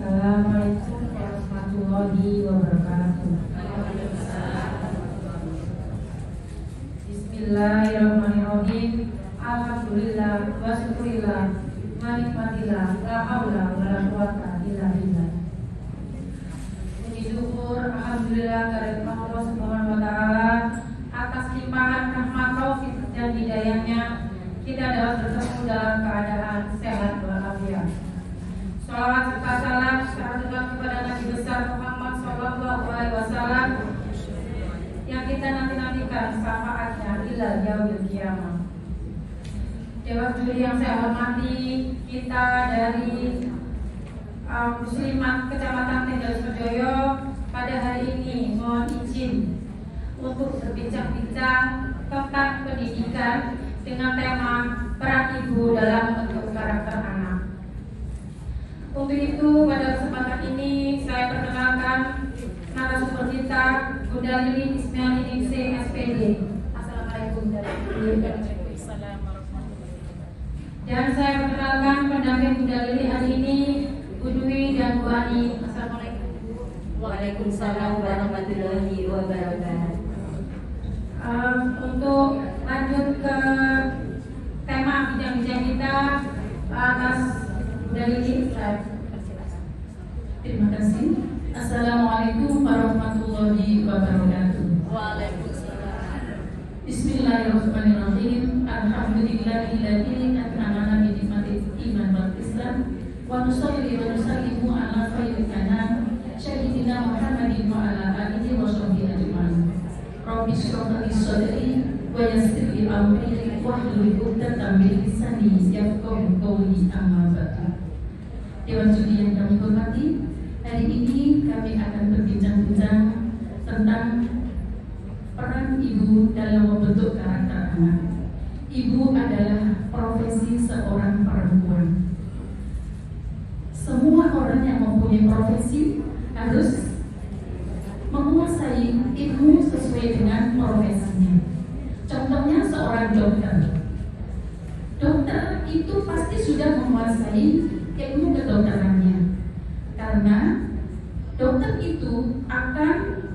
Assalamualaikum warahmatullahi wabarakatuh. Bismillahirrahmanirrahim. Alhamdulillah wa syukurillah wa nikmatillah la haula wa la quwata illa billah. Puji syukur alhamdulillah kepada Allah Subhanahu wa taala atas limpahan rahmat taufik dan hidayahnya kita dapat bertemu dalam keadaan sehat walafiat. Salawat serta salam secara kepada Nabi besar Muhammad Sallallahu Alaihi Wasallam yang kita nanti-nantikan syafaatnya ila yaumil qiyamah. Dewan juri yang saya hormati, kita dari Muslimat Kecamatan Tegal Sudoyo pada hari ini mohon izin untuk berbincang-bincang tentang pendidikan dengan tema peran ibu dalam membentuk karakter anak. Untuk itu pada kesempatan ini saya perkenalkan narasumber kita Bunda Lili Ismail Ningsih SPD. Assalamualaikum warahmatullahi wabarakatuh. Dan saya perkenalkan pendamping Bunda Lili hari ini Bu Dwi dan Bu Ani. Assalamualaikum. Waalaikumsalam warahmatullahi wabarakatuh. Untuk lanjut ke tema bincang-bincang kita atas Bunda Lili, terima kasih. Assalamualaikum warahmatullahi wabarakatuh. Waalaikumsalam. Bismillahirrahmanirrahim. Alhamdulillahilladzi an'amana bi nikmatil iman wal islam wa nusalli wa nusallimu ala khairil anam sayyidina Muhammadin wa ala alihi wa sahbihi ajmain. Rabbi shrah li sadri wa yassir li amri wahlul 'uqdatam min lisani yafqahu qawli amma ba'du. Dewan juri yang kami hormati, hari ini kami akan berbincang-bincang tentang peran ibu dalam membentuk karakter anak. Ibu adalah profesi seorang perempuan. Semua orang yang mempunyai profesi harus menguasai ilmu sesuai dengan profesinya. Contohnya seorang dokter. Dokter itu pasti sudah menguasai ilmu kedokterannya, karena dokter itu akan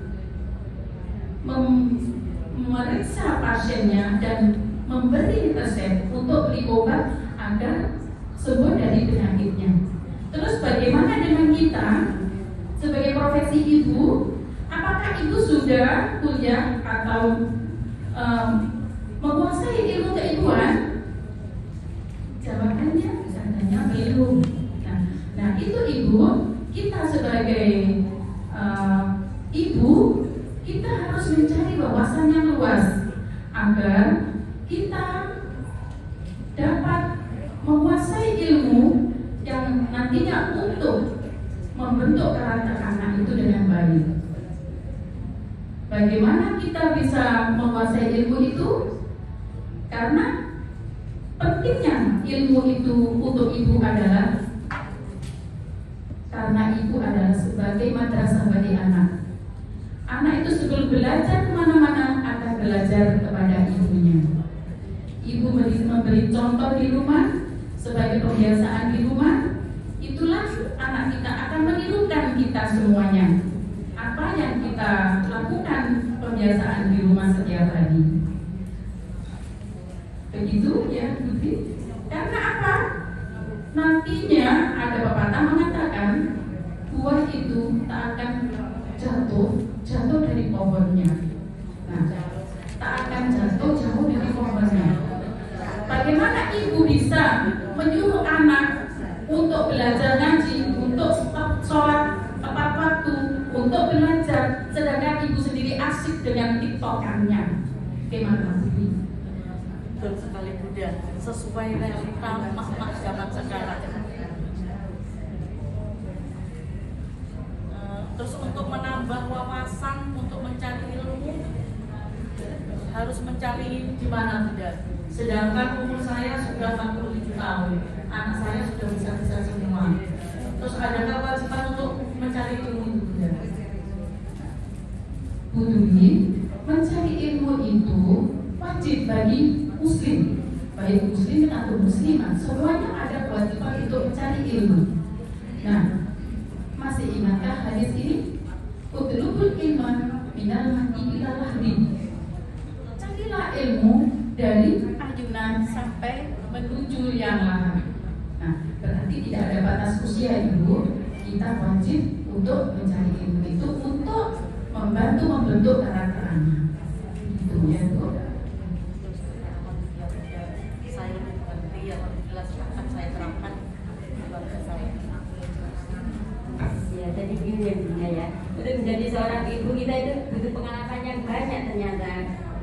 memeriksa pasiennya dan memberi resep untuk beli obat agar sembuh dari penyakitnya. Terus bagaimana dengan kita sebagai profesi ibu? Apakah ibu sudah kuliah atau menguasai ilmu keibuan? Jawabannya katanya belum. Nah itu ibu, kita sebagai ibu, kita harus mencari wawasan yang luas agar kita dapat menguasai ilmu yang nantinya untuk membentuk karakter anak itu dengan baik. Bagaimana kita bisa menguasai ilmu itu? Karena pentingnya ilmu itu untuk ibu adalah karena ibu adalah sebagai madrasah bagi anak. Anak itu sebelum belajar kemana-mana akan belajar kepada ibunya. Ibu memberi contoh di rumah sebagai pembiasaan di rumah. Itulah anak kita akan menirukan kita semuanya. Apa yang kita lakukan pembiasaan di rumah setiap hari. Begitu ya, Budi. Karena apa? Nantinya ada pepatah mengatakan buah itu tak akan jatuh dari pohonnya. Nah, tak akan jauh dari pohonnya. Bagaimana ibu bisa menyuruh anak untuk belajar ngaji, untuk sholat tepat waktu, untuk belajar, sedangkan ibu sendiri asik dengan tiktokannya? Bagaimana Budi? Betul sekali Bunda, sesuai realita mak-mak zaman sekarang. Terus untuk menambah wawasan, untuk mencari ilmu, harus mencari di mana Bunda? Sedangkan umur saya sudah 47 tahun, anak saya sudah bisa semua. Terus ada kewajiban untuk mencari ilmu Bunda? Bu Dwi, mencari ilmu itu wajib bagi muslim, baik muslim atau muslimat, semuanya ada kewajiban untuk mencari ilmu. Nah, ahli. Carilah ilmu dari ayunan sampai menuju yang lain. Nah, berarti tidak ada batas usia Ibu. Kita wajib untuk mencari ilmu itu untuk membantu membentuk karakter anak. Itu ya, Bu. Saya mengerti yang jelas akan saya terapkan keluarga saya. Ya, jadi begini ya Bunda ya. Untuk menjadi seorang ibu kita itu butuh pengalaman yang banyak ternyata.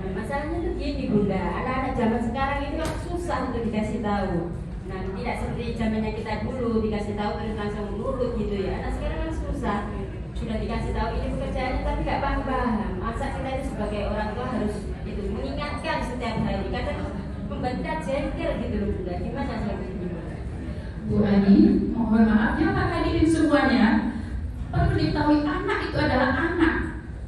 Nah, masalahnya itu gini Bunda, anak-anak zaman sekarang itu kan susah untuk dikasih tahu. Nah, tidak seperti zamannya kita dulu dikasih tahu terus langsung nurut gitu ya. Anak sekarang kan susah. Sudah dikasih tahu ini pekerjaannya tapi nggak paham. Masa kita itu sebagai orang tua harus itu mengingatkan setiap hari. Kadang membuat kita jengkel gitu loh Bunda. Gimana seperti ini? Bu Ani, mohon maaf ya Pak hadirin semuanya. Perlu diketahui anak itu adalah anak.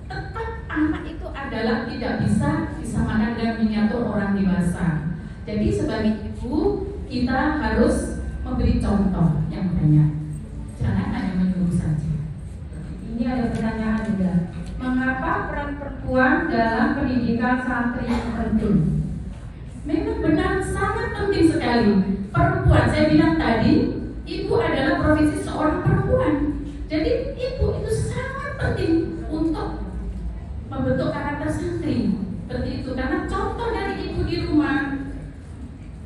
Tetap anak itu adalah tidak bisa disamakan dengan miniatur orang dewasa. Jadi sebagai ibu kita harus memberi contoh yang banyak. Jangan hanya menyuruh saja. Ini ada pertanyaan juga. Mengapa peran perempuan dalam pendidikan santri penting? Memang benar sangat penting sekali. Perempuan, saya bilang tadi, ibu adalah profesi seorang perempuan. Jadi ibu itu sangat penting untuk membentuk karakter santri. Seperti itu, karena contoh dari ibu di rumah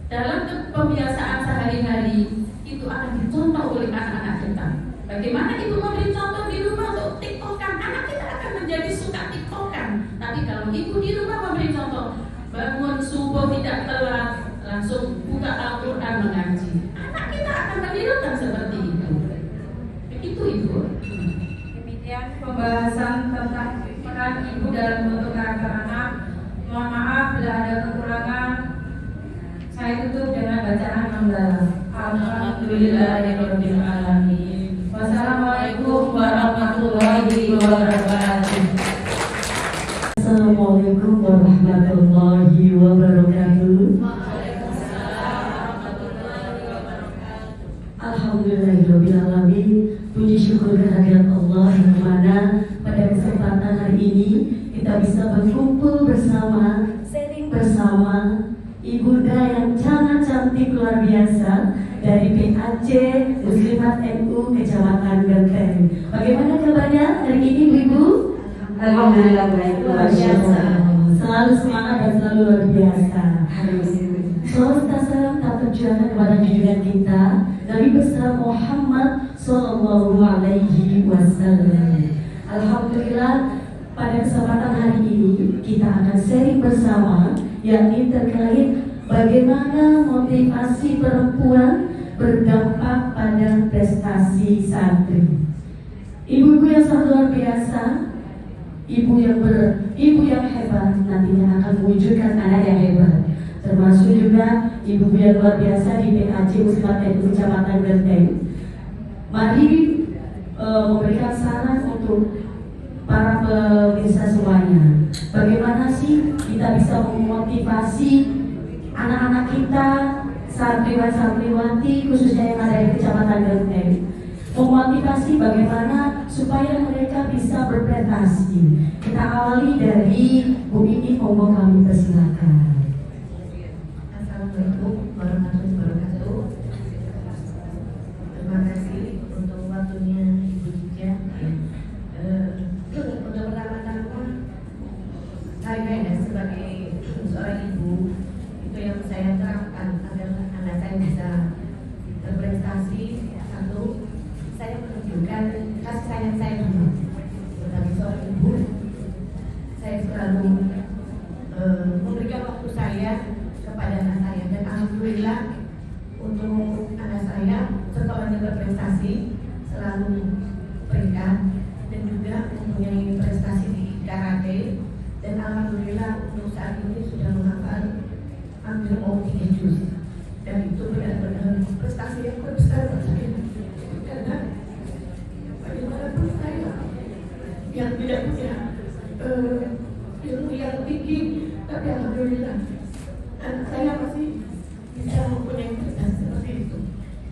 dalam pembiasaan sehari-hari itu akan dicontoh oleh anak-anak kita. Bagaimana ibu memberi contoh di rumah untuk tiktokan, anak kita akan menjadi suka tiktokan. Tapi kalau ibu di rumah memberi contoh, bangun subuh tidak telat, langsung buka Al-Quran mengaji, anak kita akan menirukan seperti itu. Begitu Ibu. Demikian pembahasan tentang peran ibu dalam membentuk karakter anak. Mohon maaf bila ada kekurangan. Saya tutup dengan bacaan hamdalah. Alhamdulillahirabbil alamin. Wassalamualaikum warahmatullahi wabarakatuh. Assalamualaikum warahmatullahi wabarakatuh. Alhamdulillahirrahmanirrahim. Puji syukur kehadirat Allah yang mana pada kesempatan hari ini kita bisa berkumpul bersama, sharing bersama ibunda yang sangat cantik luar biasa dari PAC Muslimat NU Kecamatan Genteng. Bagaimana kabarnya hari ini Ibu? Alhamdulillah baik, luar biasa. Selalu semangat dan selalu luar biasa. Salam salam tak terjualan kepada junjungan kita Nabi besar Muhammad Sallallahu Alaihi Wasallam. Alhamdulillah pada kesempatan hari ini kita akan sharing bersama yakni terkait bagaimana motivasi perempuan berdampak pada prestasi santri. Ibu-ibu yang sangat luar biasa, ibu yang hebat nantinya akan mewujudkan anak yang hebat. Termasuk juga ibu yang luar biasa di PAC Muslimat NU Kecamatan Genteng. Mari memberikan saran untuk para pemirsa semuanya. Bagaimana sih kita bisa memotivasi anak-anak kita, santriwan-santriwati khususnya yang ada di Kecamatan Genteng, memotivasi bagaimana supaya mereka bisa berprestasi. Kita awali dari Bu Ini, monggo kami persilakan. Assalamualaikum warahmatullahi wabarakatuh. Terima kasih untuk waktunya Ibu Jija. Untuk pertama-tama saya sebagai seorang ibu, itu yang saya terapkan adalah anak saya bisa berprestasi. Satu, saya menunjukkan kasih sayang saya dulu sebagai seorang ibu. Saya selalu memberikan waktu saya kepada anak saya, dan alhamdulillah untuk anak saya setelah berprestasi selalu peringkat dan juga mempunyai prestasi di karate, dan alhamdulillah untuk saat ini sudah menghafal hampir mau 3 juz, dan itu benar-benar prestasi yang besar buat saya, karena bagaimanapun saya yang tidak punya ilmu yang tinggi, tapi alhamdulillah saya masih bisa mempunyai prestasi seperti itu.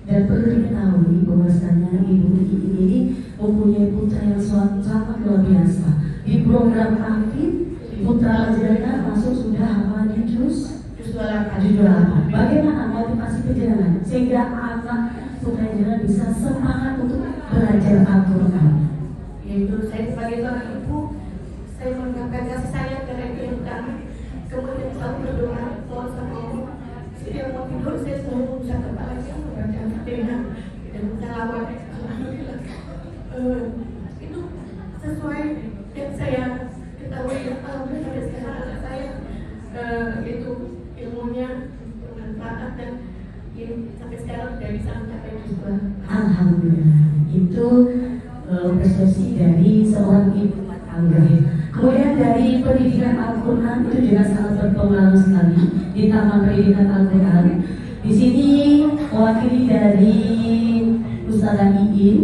Dan perlu diketahui bahwasanya Ibu ini mempunyai putra yang sangat luar biasa. Di program AFID, putra termasuk sudah hafal di juz 28. Bagaimana motivasi perjalanan sehingga anak putra bisa semangat untuk belajar Al-Quran? Yaitu saya sebagai seorang ibu, saya mengungkapkan kasih sayang kepada ibu yang utama. Kemudian selalu berdoa, mohon sama Allah. Setiap mau tidur saya selalu mengusap kepalanya membaca Al-Fatihah dan selawat. Alhamdulillah. Itu sesuai yang saya ketahui. Alhamdulillah sampai sekarang anak saya itu ilmunya bermanfaat dan sampai sekarang sudah bisa mencapai tujuan. Alhamdulillah, itu prestasi dari seorang ibu rumah tangga. Kemudian dari pendidikan Al-Quran itu juga sangat berpengaruh sekali di taman pendidikan Al-Quran. Di sini mewakili dari Ustadzah Iin,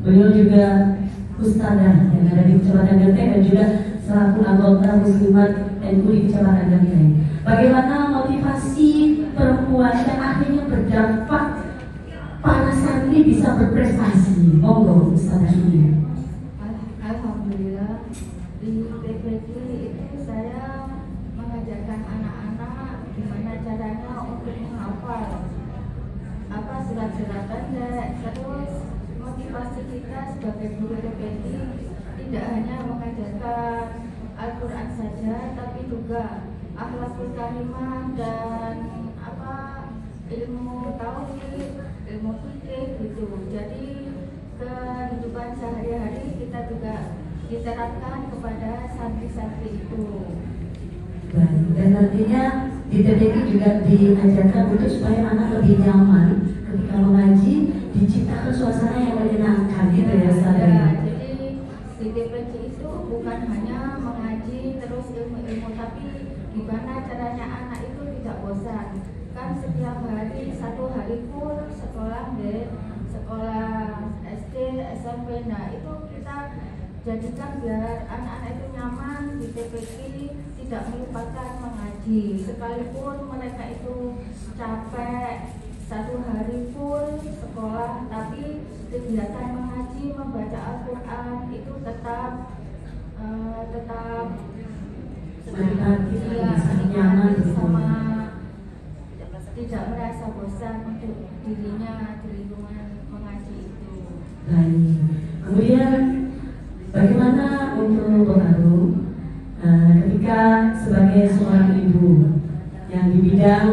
beliau juga Ustadzah yang ada di Kecamatan Genteng dan juga selaku anggota Muslimat NU di Kecamatan Genteng. Bagaimana motivasi perempuan yang akhirnya berdampak para santri bisa berprestasi? Monggo Ustadzah Iin. Alhamdulillah di TPG itu saya mengajarkan anak-anak gimana caranya untuk menghafal apa surat-surat pendek. Terus motivasi kita sebagai guru TPG tidak hanya mengajarkan Al-Quran saja, tapi juga akhlakul karimah dan ilmu tauhid, ilmu fikih gitu. Jadi kehidupan sehari-hari kita juga diterapkan kepada santri-santri itu. Dan nantinya di TPG juga diajarkan untuk supaya anak lebih nyaman ketika mengaji, diciptakan suasana yang menyenangkan gitu ya Ustadzah. Ya, jadi di TPG itu bukan hanya mengaji terus ilmu-ilmu, tapi gimana caranya anak itu tidak bosan. Kan setiap hari satu hari full sekolah deh, sekolah SD, SMP. Nah itu kita jadikan biar anak-anak itu nyaman di TPG, tidak melupakan mengaji. Sekalipun mereka itu capek satu hari full sekolah, tapi kegiatan mengaji, membaca Al-Quran itu tetap nyaman sama, tidak merasa bosan untuk dirinya di lingkungan mengaji itu. Baik. Kemudian bagaimana untuk pengaruh ketika sebagai seorang ibu yang di bidang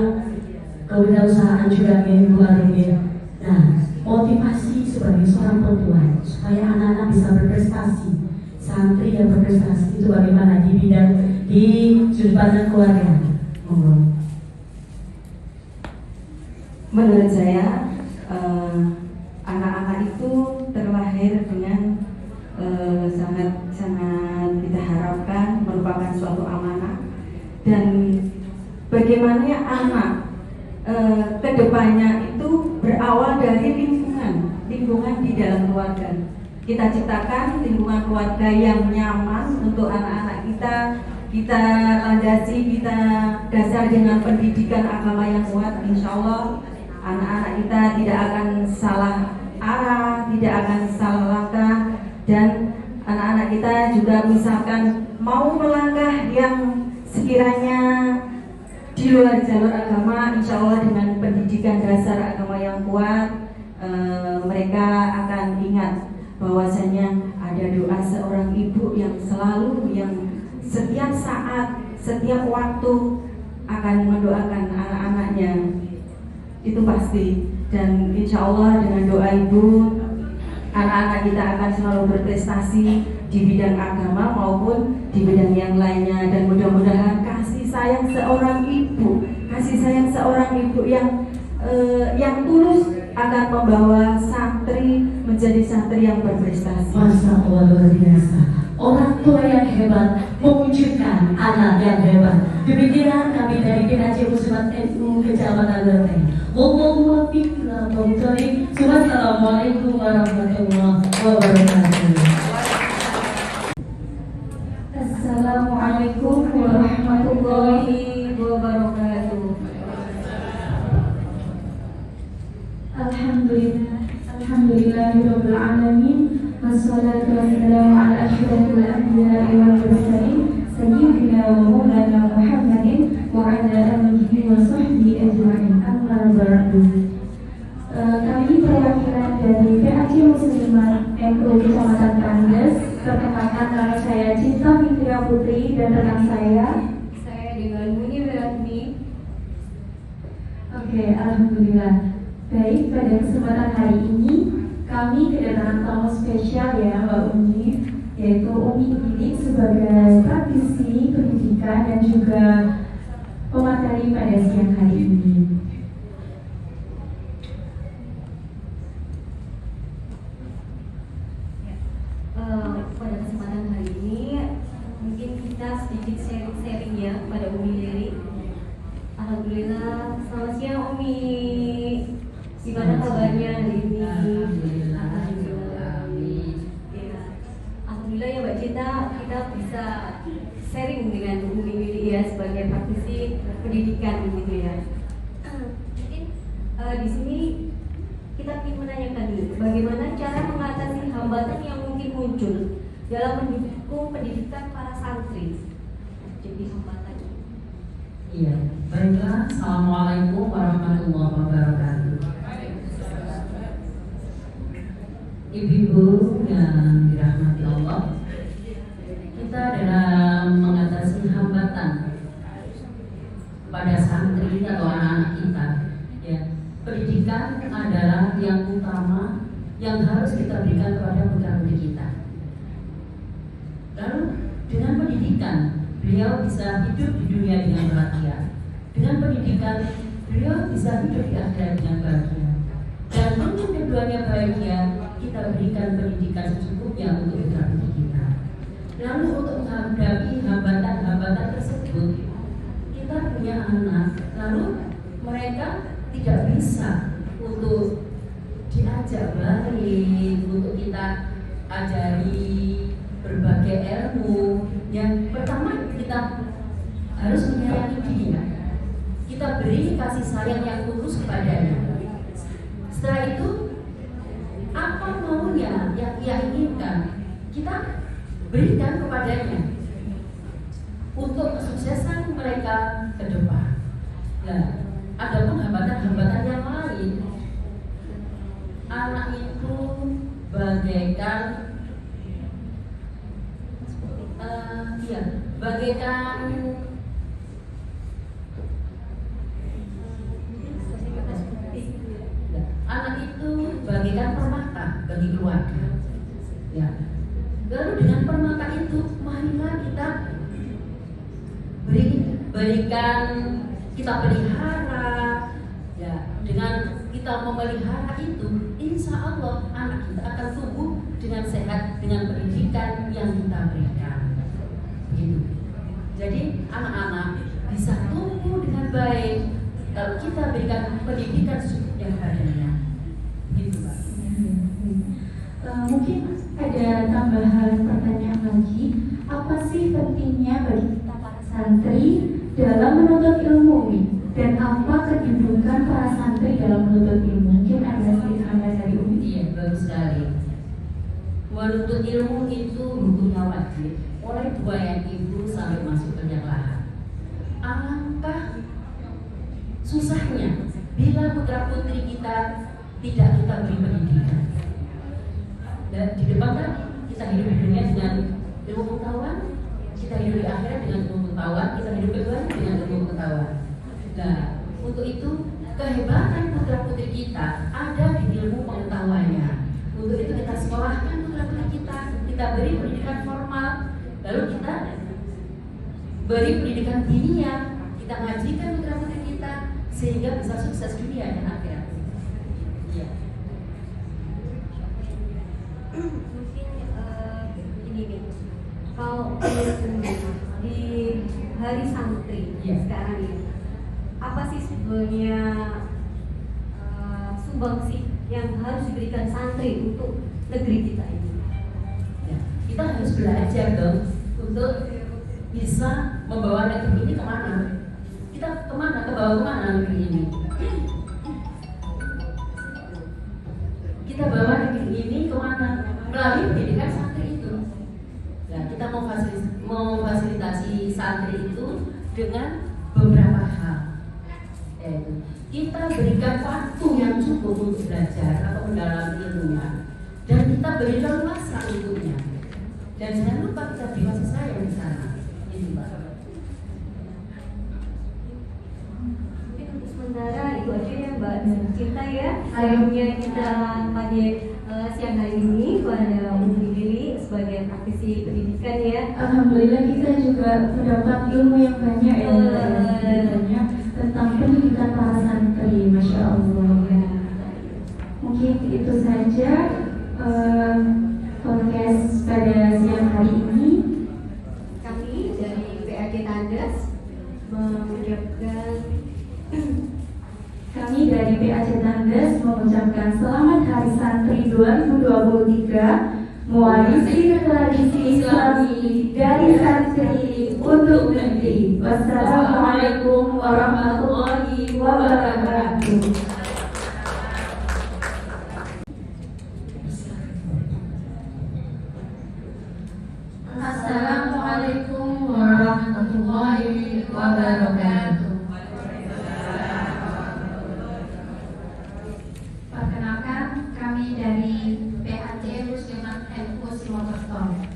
kewirausahaan juga ibu Arifin. Nah, motivasi sebagai seorang perempuan supaya anak-anak bisa berprestasi, santri yang berprestasi itu bagaimana di bidang di sudut pandang keluarga? Menurut saya anak-anak itu terlahir dengan sangat kita harapkan merupakan suatu amanah, dan bagaimana anak kedepannya itu berawal dari lingkungan di dalam keluarga. Kita ciptakan lingkungan keluarga yang nyaman untuk anak-anak kita landasi, kita dasar dengan pendidikan agama yang kuat. Insya Allah anak-anak kita tidak akan salah arah, tidak akan salah langkah, dan anak-anak kita juga misalkan mau melangkah yang sekiranya di luar jalur agama, insya Allah dengan pendidikan dasar agama yang kuat, mereka akan ingat bahwasanya ada doa seorang ibu yang selalu, yang setiap saat, setiap waktu akan mendoakan anak-anaknya. Itu pasti, dan insya Allah dengan doa ibu, anak-anak kita akan selalu berprestasi di bidang agama maupun di bidang yang lainnya. Dan mudah-mudahan kasih sayang seorang ibu yang tulus akan membawa santri menjadi santri yang berprestasi. Masya Allah, luar biasa. Orang tua yang hebat mewujudkan anak yang hebat. Demikian kami dari PAJ Muslimat NU Kecamatan Genteng. Wallahu a'lam bishawab. Wassalamualaikum warahmatullahi wabarakatuh. Assalamualaikum warahmatullahi wabarakatuh. Alhamdulillahirabbil alamin. Wassalatu wassalamu ala asyrafil anbiya'i wal mursalin sayyidina wa maulana Muhammad Kemenku Kecamatan Kranjes. Perkenalkan, nama saya Cinta Fitria Putri dan rekan saya dengan Muni Beratmi. Oke, alhamdulillah. Baik, pada kesempatan hari ini kami kedatangan tamu spesial ya Mbak Umi, yaitu Umi Gilik sebagai praktisi pendidikan dan juga pemateri pada siang hari ini. Pada kesempatan hari ini mungkin kita sedikit sharing ya pada Umi Leri. Alhamdulillah, selamat siang Umi. Gimana kabarnya hari ini? Alhamdulillah. Ya, alhamdulillah ya Mbak Cinta, kita bisa sharing dengan Umi Leri ya sebagai praktisi pendidikan gitu ya. Mungkin di sini kita ingin menanyakan nih, bagaimana cara mengatasi hambatan yang mungkin muncul dalam mendukung pendidikan para santri. Jadi hambatan. Iya, baiklah. Assalamualaikum warahmatullahi wabarakatuh. Ibu-ibu yang dirahmati Allah, kita dalam mengatasi hambatan pada santri atau anak-anak kita, ya, pendidikan adalah yang utama yang harus kita berikan kepada putra-putri kita. Lalu dengan pendidikan beliau bisa hidup di dunia dengan bahagia. Dengan pendidikan beliau bisa hidup di akhirat dengan bahagia. Dan untuk keduanya bahagia, kita berikan pendidikan secukupnya untuk putra-putri kita. Lalu untuk menghadapi hambatan-hambatan tersebut, kita punya anak, lalu mereka tidak bisa untuk diajak balik, untuk kita ajari berbagai ilmu. Yang pertama, kita harus menyayangi dia. Kita beri kasih sayang yang tulus kepadanya. Setelah itu, apa maunya yang ia inginkan, kita berikan kepadanya untuk kesuksesan mereka ke depan. Nah, adapun hambatan-hambatan yang lain, anak itu bagaikan anak itu bagaikan permata bagi keluarga. Ya. Lalu dengan permata itu, marilah kita berikan, kita pelihara. Ya, dengan kita memelihara itu, insya Allah anak kita akan tumbuh dengan sehat dengan pendidikan yang kita berikan. Gitu. Jadi anak-anak bisa tumbuh dengan baik kalau kita berikan pendidikan yang padanya. Gitu, Pak. Mungkin ada tambahan pertanyaan lagi. Apa sih pentingnya bagi kita para santri dalam menuntut ilmu ini? Dan apa kedudukan para santri dalam menuntut ilmu? Mungkin ada sedikit tambah dari Umi. Iya, bagus sekali. Menuntut ilmu itu hukumnya wajib oleh 2 yang ibu sampai masuk ke yang lahan. Alangkah susahnya bila putra putri kita tidak kita beri pendidikan. Dan di depan kan kita hidup di dunia dengan ilmu pengetahuan, kita hidup di akhirat dengan ilmu pengetahuan, kita hidup kedua dengan ilmu pengetahuan. Nah, untuk itu kehebatan putra putri kita ada di ilmu pengetahuannya. Untuk itu kita sekolahkan putra putri kita beri pendidikan formal, lalu kita beri pendidikan dinia, kita ngajikan putra putri kita sehingga bisa sukses dunia dan akhirat. Iya. Mungkin ini nih, kalau di hari santri sekarang ini, apa sih sebenarnya sumbangsi yang harus diberikan santri untuk negeri kita ini? Ya, kita harus belajar dong untuk bisa membawa negeri ini kemana? Kita kemana? Ke bawah kemana negeri ini? Kita bawa negeri ini kemana? Melalui pendidikan santri itu. Ya, kita memfasilitasi santri itu dengan beberapa hal. Yaitu kita berikan waktu yang cukup untuk belajar atau mendalami ilmunya, dan kita beri leluasa untuknya. Dan jangan lupa kita beri kasih sayang di sana. Ini Mbak. Mungkin untuk sementara itu aja ya Mbak dan Cinta ya. Akhirnya kita pada siang hari ini pada Umi Lili sebagai praktisi pendidikan ya. Alhamdulillah kita juga mendapat ilmu yang banyak ya, banyak tentang pendidikan para santri, masya Allah ya. Mungkin itu saja podcast pada siang hari ini. Kami dari PAJ Tandas mengucapkan Selamat Hari Santri 2023, mewarisi tradisi Islami dari santri untuk negeri. Wassalamualaikum warahmatullahi wabarakatuh. Assalamualaikum warahmatullahi wabarakatuh. Perkenalkan, kami dari PAJ Muslimat NU Simokerto.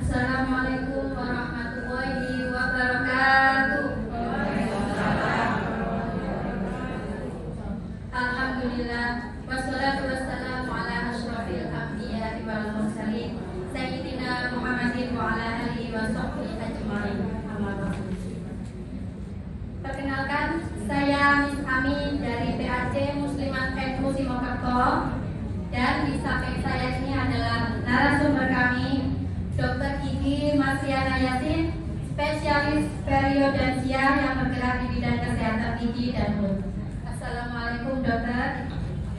Assalamualaikum warahmatullahi wabarakatuh. Alhamdulillah, wassalatu wassalamu ala asyrafil anbiya'i wal mursalin sayyidina Muhammadin wa ala alihi wa sahbihi ajma'in. Amma ba'du. Perkenalkan, saya Miss Ami dari PAJ Muslimat NU Simokerto, dan di samping saya ini adalah narasumber kami Dr. Kiki Marsiana Yasin, spesialis periodansia yang bergerak di bidang kesehatan gigi dan mulut. Assalamualaikum dokter.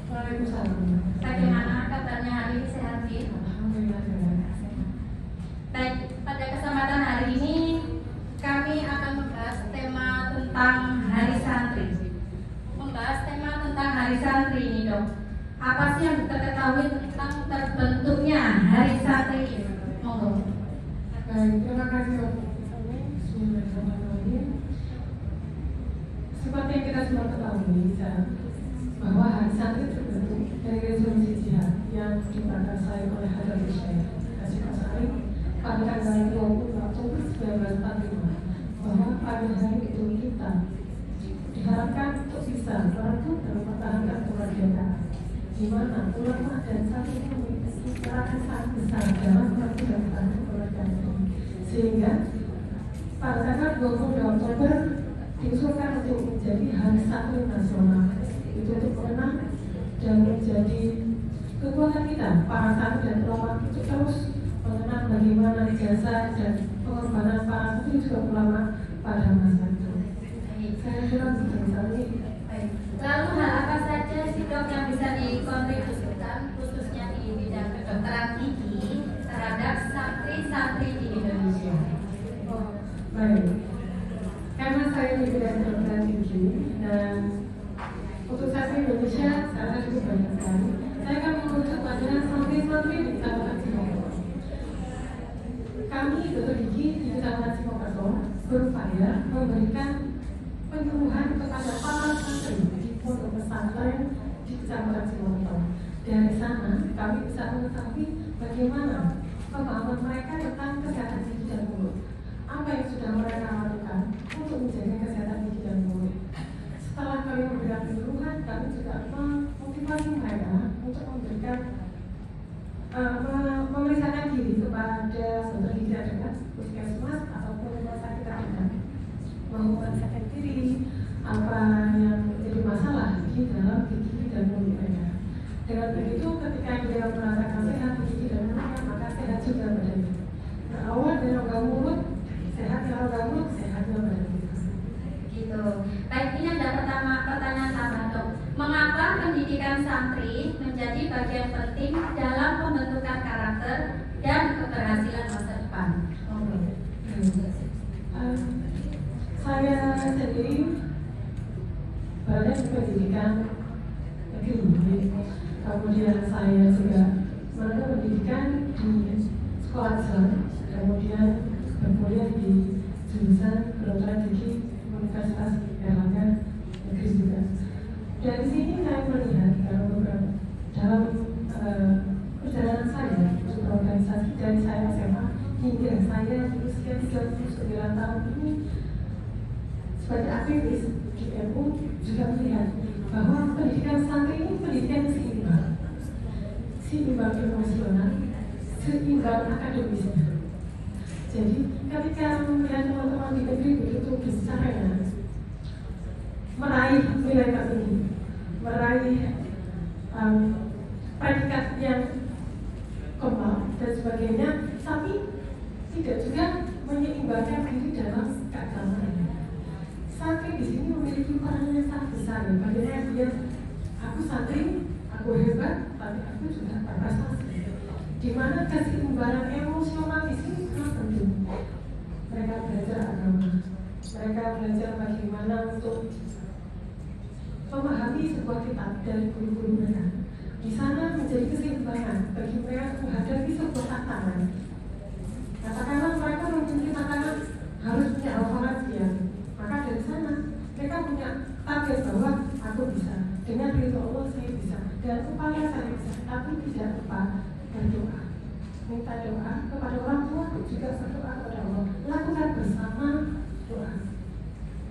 Waalaikumsalam. Bagaimana kabarnya hari ini, sehat? Alhamdulillah. Baik, pada kesempatan hari ini kami akan membahas tema tentang Hari Santri. Membahas tema tentang Hari Santri ini, Dok. Apa sih yang kita ketahui tentang terbentuknya Hari Santri ini? Monggo. Baik, terima kasih Dok. Bismillahirrahmanirrahim. Seperti yang kita semua ketahui, bahwa Hari Santri terbentuk dari resolusi jihad yang diprakarsai oleh Hadratus Syekh Hasyim Asy'ari pada tanggal 20 Oktober 1945, bahwa pada hari itu kita diharapkan untuk bisa merebut dan mempertahankan kemerdekaan, di mana ulama dan santri memiliki peran sangat besar dalam merebut dan mempertahankan kemerdekaan ini. Sehingga pada tanggal 20 Oktober diusulkan untuk menjadi Hari Santri Nasional, itu untuk mengenang dan menjadi kekuatan kita para santri dan ulama untuk terus mengenang bagaimana jasa dan pengorbanan para santri juga ulama pada masa itu. Saya kira begitu. Baik. Lalu hal apa saja sih Dok yang bisa dikontribusikan khususnya di bidang kedokteran gigi terhadap santri-santri di Indonesia? Oh, baik. Karena saya di bidang kedokteran gigi dan untuk santri Indonesia saya cukup banyak sekali. Saya akan merujuk pada santri-santri di Kecamatan Simokerto. Kami dokter gigi di Kecamatan Simokerto berupaya memberikan penyuluhan kepada para santri di pondok pesantren di Kecamatan Simokerto. Dari sana kami bisa mengetahui bagaimana pemahaman mereka tentang kesehatan gigi dan mulut. Apa yang sudah mereka lakukan untuk menjaga kesehatan gigi dan mulut. Setelah kami memberikan penyuluhan, kami juga memotivasi mereka untuk memberikan memeriksakan diri kepada dokter gigi terdekat, puskesmas ataupun rumah sakit terdekat, memeriksakan diri apa yang menjadi masalah di dalam gigi dan mulut mereka. Dengan begitu, ketika dia merasakan sehat gigi dan mulutnya, maka sehat juga badannya. Berawal dari rongga mulut, sehatnya rongga mulut, sehatnya badan kita. Gitu. Baik, ini ada pertanyaan tambahan Dok. Mengapa pendidikan santri menjadi bagian penting dalam pembentukan karakter dan keberhasilan masa depan? Saya sendiri berada di pendidikan negeri, kemudian saya juga menempuh pendidikan di sekolah Islam, kemudian berkuliah di jurusan kedokteran gigi Universitas Erlangga Negeri juga. Dari sini saya melihat dalam perjalanan saya berorganisasi dari saya SMA hingga saya di usia 39 tahun ini sebagai aktivis di MU juga melihat bahwa pendidikan santri ini pendidikan seimbang emosional, seimbang akademisnya. Jadi ketika melihat teman-teman di negeri begitu besarnya meraih nilai tertinggi, meraih predikat yang kembang dan sebagainya, tapi tidak juga menyeimbangkan diri dalam keagamaan. Santri di sini memiliki peran yang sangat besar. Bagaimana dia, aku santri, aku hebat, tapi aku juga berprestasi. Di mana keseimbangan emosional di sini sangat penting. Mereka belajar agama, mereka belajar bagaimana untuk memahami sebuah kitab dari guru-guru mereka. Di sana menjadi keseimbangan bagi mereka menghadapi sebuah tantangan. Katakanlah mereka memiliki tantangan harus punya hafalan sekian. Maka dari sana mereka punya target bahwa aku bisa, dengan ridho Allah saya bisa, dan upaya saya bisa. Tapi tidak lupa berdoa, minta doa kepada orang tua, juga berdoa kepada Allah. Lakukan bersama doa.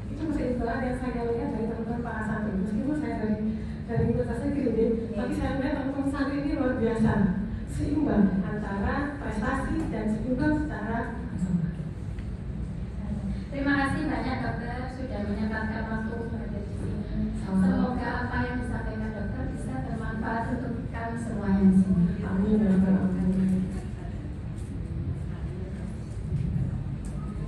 Itu keseimbangan yang saya lihat dari teman-teman para santri. Meskipun saya dari universitas gede, tapi saya melihat teman-teman santri ini luar biasa, seimbang antara prestasi dan seimbang secara bersama. Terima kasih banyak dokter sudah menyempatkan waktu berada di sini. Semoga apa yang disampaikan dokter bisa bermanfaat untuk kami semuanya di sini. Amin ya rabbal alamin.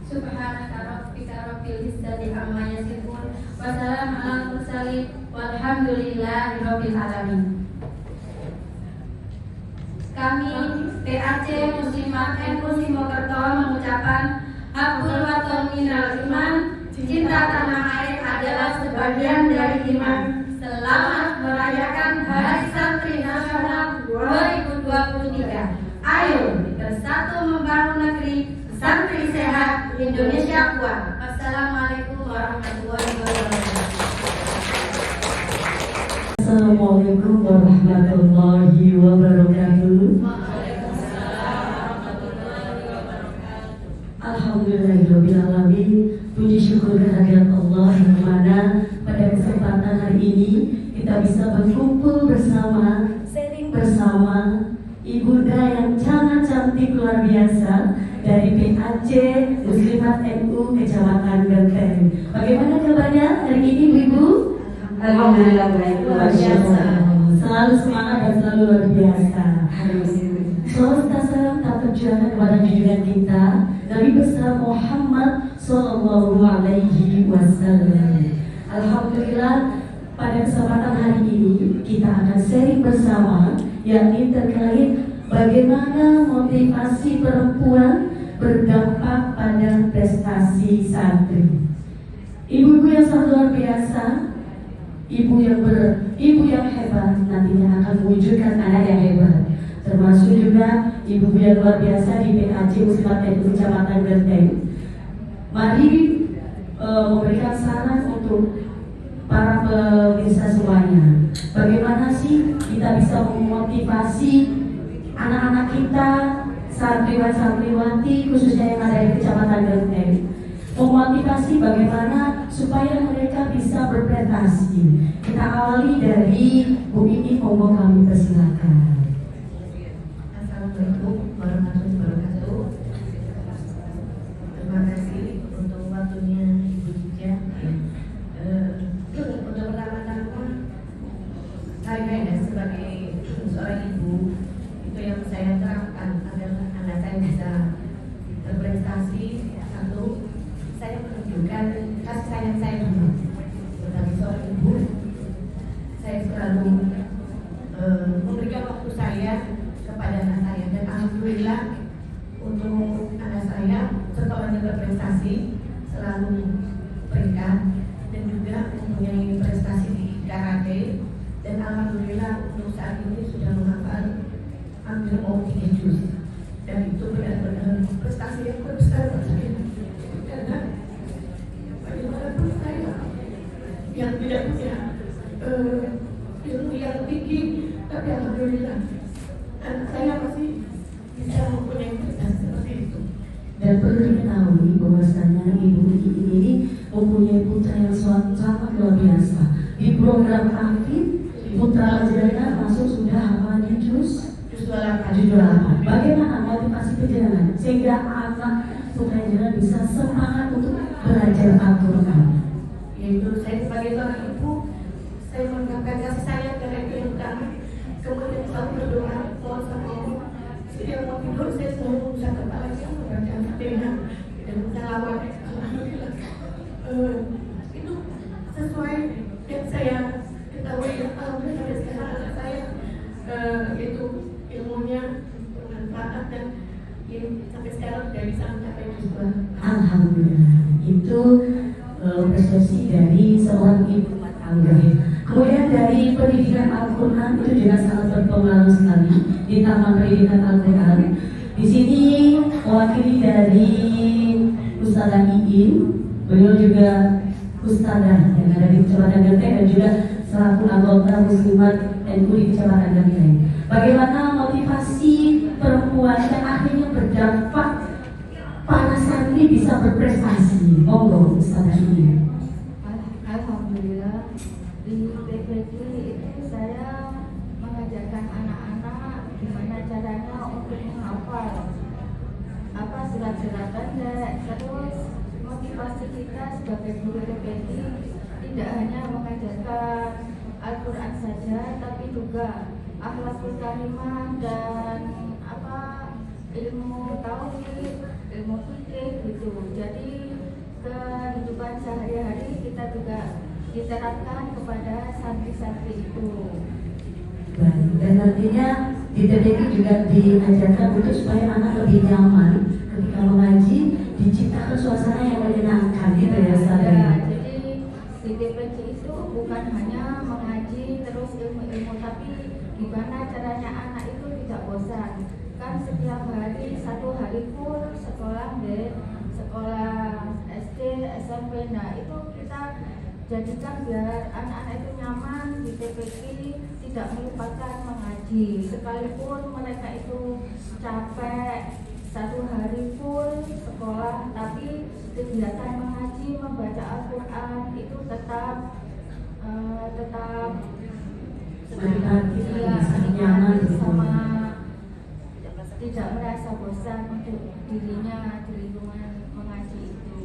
Subhanaka rabbika rabbil izzati amma yasifun wa salamun alal mursalin walhamdulillahi rabbil alamin. Kami PAC Muslimat NU Simokerto mengucapkan Hakul waton minal iman, cinta tanah air adalah sebagian dari iman. Selamat merayakan Hari Santri Nasional 2023. Ayo bersatu membangun negeri, santri sehat, Indonesia kuat. Wassalamualaikum warahmatullahi wabarakatuh. Assalamualaikum warahmatullahi wabarakatuh. Alhamdulillahirrahmanirrahim. Puji syukur kehadirat Allah yang mana pada kesempatan hari ini kita bisa berkumpul bersama, sharing bersama ibunda yang sangat cantik luar biasa dari PAC Muslimat NU Kecamatan Genteng. Bagaimana kabarnya hari ini Ibu? Alhamdulillah baik, luar biasa. Selalu semangat dan selalu luar biasa. Salam salam tak terjualan kepada junjungan kita Nabi besar Muhammad Sallallahu Alaihi Wasallam. Alhamdulillah pada kesempatan hari ini kita akan sharing bersama, yakni terkait bagaimana motivasi perempuan berdampak pada prestasi santri. Ibu-ibu yang sangat luar biasa, ibu yang hebat nantinya akan mewujudkan anak yang hebat. Termasuk juga ibu yang luar biasa di PAC Muslimat NU Kecamatan Genteng. Mari memberikan saran untuk para pemirsa semuanya. Bagaimana sih kita bisa memotivasi anak-anak kita, santriwan-santriwati khususnya yang ada di Kecamatan Genteng, memotivasi bagaimana supaya mereka bisa berprestasi. Kita awali dari Bu Ini, monggo kami persilakan. Assalamualaikum warahmatullahi wabarakatuh. Terima kasih untuk waktunya Ibu Jija. Untuk pertama-tama saya sebagai seorang ibu, itu yang saya terapkan adalah anak saya bisa berprestasi. Satu, saya menunjukkan kasih sayang saya dulu sebagai seorang ibu. Saya selalu memberikan waktu saya kepada anak saya, dan alhamdulillah untuk anak saya sekolahnya berprestasi, selalu peringkat, dan juga mempunyai prestasi di karate, dan alhamdulillah untuk saat ini sudah menghafal hampir mau 3 juz, dan itu berarti Dan perlu diketahui bahwasanya Ibu Uki ini mempunyai putra yang sangat luar biasa. Di program aktif putra Azrena masuk sudah hafalannya juz 28. Bagaimana motivasi perjalanan sehingga anak putra Azrena bisa semangat untuk belajar Al-Quran? Yaitu saya sebagai seorang ibu, saya mengungkapkan kasih sayang kepada yang utama, kemudian selalu berdoa mohon sama Allah. Setiap mau tidur saya selalu mengusap kepalanya membaca Al-Fatihah dan salawat. Alhamdulillah itu sesuai yang saya ketahui. Alhamdulillah sampai sekarang anak saya itu ilmunya bermanfaat dan sampai sekarang sudah bisa mencapai juga. Alhamdulillah, itu prestasi dari seorang ibu rumah tangga. Kemudian dari pendidikan Al-Quran itu juga sangat berpengaruh sekali di Taman Pendidikan Al-Quran. Di sini mewakili dari Ustadzah Iin, beliau juga Ustadzah yang ada di Kecamatan Genteng dan juga selaku anggota Muslimat NU di Kecamatan Genteng. Bagaimana motivasi perempuan yang akhirnya berdampak para santri bisa berprestasi? Monggo Ustadzah Iin. Alhamdulillah di PPD itu saya mengajarkan anak-anak gimana caranya untuk menghafal apa surat-surat pendek. Terus motivasi kita sebagai guru PPD tidak hanya mengajarkan Al-Quran saja, tapi juga akhlakul karimah dan ilmu tauhid, ilmu fikih gitu. Jadi kehidupan sehari-hari kita juga diterapkan kepada santri-santri itu. Baik, dan artinya di TPK juga diajarkan untuk supaya anak lebih nyaman ketika mengaji, diciptakan suasana yang menyenangkan gitu ya Ustazah. Ya, jadi di TPK itu bukan hanya mengaji terus ilmu-ilmu, tapi gimana caranya anak itu tidak bosan. Kan setiap hari satu hari full sekolah deh, sekolah SD, SMP. Nah itu kita jadikan biar anak-anak itu nyaman di TPK, tidak melupakan mengaji. Sekalipun mereka itu capek satu hari full sekolah, tapi kegiatan mengaji, membaca Al-Quran itu tetap nyaman sama, tidak merasa bosan untuk dirinya di lingkungan mengaji itu.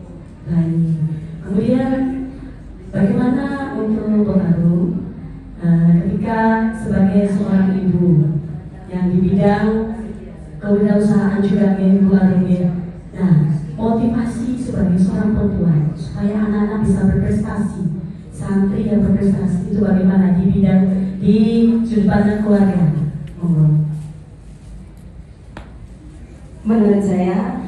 Baik. Kemudian bagaimana untuk pengaruh ketika sebagai seorang ibu yang di bidang kewirausahaan juga ibu Aringe. Nah, motivasi sebagai seorang perempuan supaya anak-anak bisa berprestasi, santri yang berprestasi itu bagaimana di bidang di sudut pandang keluarga? Menurut saya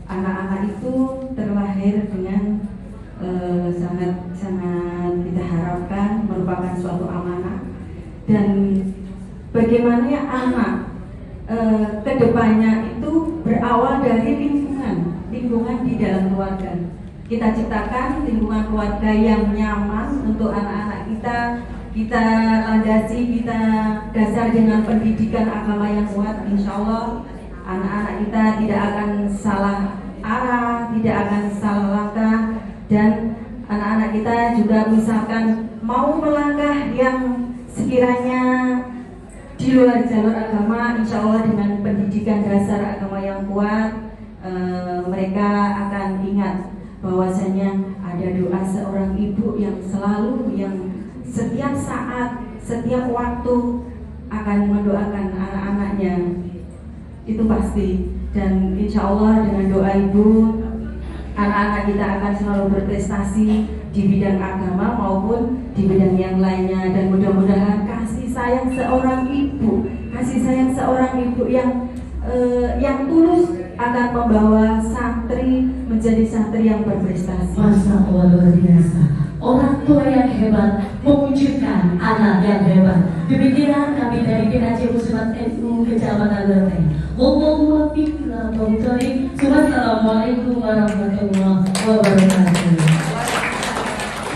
anak-anak itu terlahir dengan sangat kita harapkan merupakan suatu amanah, dan bagaimana anak kedepannya itu berawal dari lingkungan di dalam keluarga. Kita ciptakan lingkungan keluarga yang nyaman untuk anak-anak kita landasi, kita dasar dengan pendidikan agama yang kuat. Insya Allah anak-anak kita tidak akan salah arah, tidak akan salah langkah, dan anak-anak kita juga misalkan mau melangkah yang sekiranya di luar jalur agama, insya Allah dengan pendidikan dasar agama yang kuat, mereka akan ingat bahwasanya ada doa seorang ibu yang selalu, yang setiap saat, setiap waktu akan mendoakan anak-anaknya. Itu pasti, dan insya Allah dengan doa ibu, anak-anak kita akan selalu berprestasi di bidang agama maupun di bidang yang lainnya. Dan mudah-mudahan kasih sayang seorang ibu yang tulus akan membawa santri menjadi santri yang berprestasi. Masya Allah, luar biasa. Orang tua yang hebat mewujudkan anak yang hebat. Demikian kami dari PKJ Muslimat NU Kecamatan Genteng. Wassalamualaikum warahmatullahi wabarakatuh.